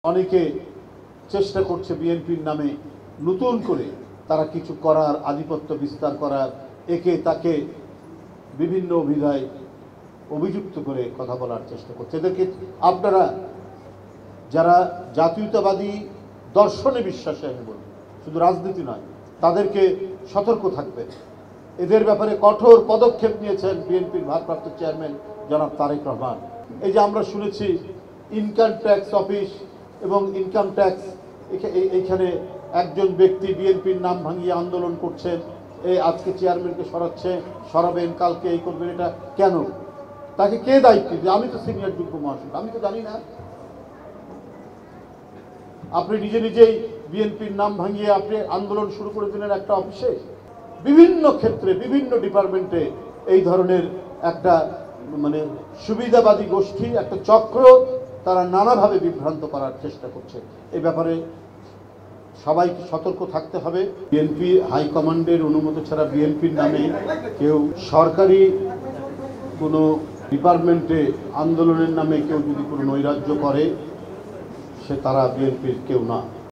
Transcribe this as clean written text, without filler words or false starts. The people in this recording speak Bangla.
অনেকে চেষ্টা করছে বিএনপির নামে নতুন করে তারা কিছু করার, আধিপত্য বিস্তার করার, একে তাকে বিভিন্ন অভিধায় অভিযুক্ত করে কথা বলার চেষ্টা করছে। এদেরকে আপনারা যারা জাতীয়তাবাদী দর্শনে বিশ্বাসী, আমি বলব শুধু রাজনীতি নয়, তাদেরকে সতর্ক থাকবেন। এদের ব্যাপারে কঠোর পদক্ষেপ নিয়েছেন বিএনপির ভারপ্রাপ্ত চেয়ারম্যান জনাব তারেক রহমান। এই যে আমরা শুনেছি ইনকাম ট্যাক্স অফিস এবং ইনকাম ট্যাক্স, এইখানে একজন ব্যক্তি বিএনপির নাম ভাঙিয়ে আন্দোলন করছেন, এই আজকে চেয়ারম্যানকে সরাচ্ছে, সরাবেন, কালকে এই করবেন। এটা কেন? তাকে কে দায়িত্ব দিবে? আমি তো সিনিয়র যুগ্ম মহাসচিব, আমি তো জানি না। আপনি নিজেই বিএনপির নাম ভাঙিয়ে আপনি আন্দোলন শুরু করে দিলেন একটা অফিসে। বিভিন্ন ক্ষেত্রে বিভিন্ন ডিপার্টমেন্টে এই ধরনের একটা সুবিধাবাদী গোষ্ঠী, একটা চক্র, তারা নানাভাবে বিভ্রান্ত করার চেষ্টা করছে। এই ব্যাপারে সবাইকে সতর্ক থাকতে হবে। বিএনপি হাইকমান্ডের অনুমতি ছাড়া বিএনপির নামে কেউ সরকারি কোনো ডিপার্টমেন্টে আন্দোলনের নামে কেউ যদি কোনো নৈরাজ্য করে, সে তারা বিএনপির কেউ না।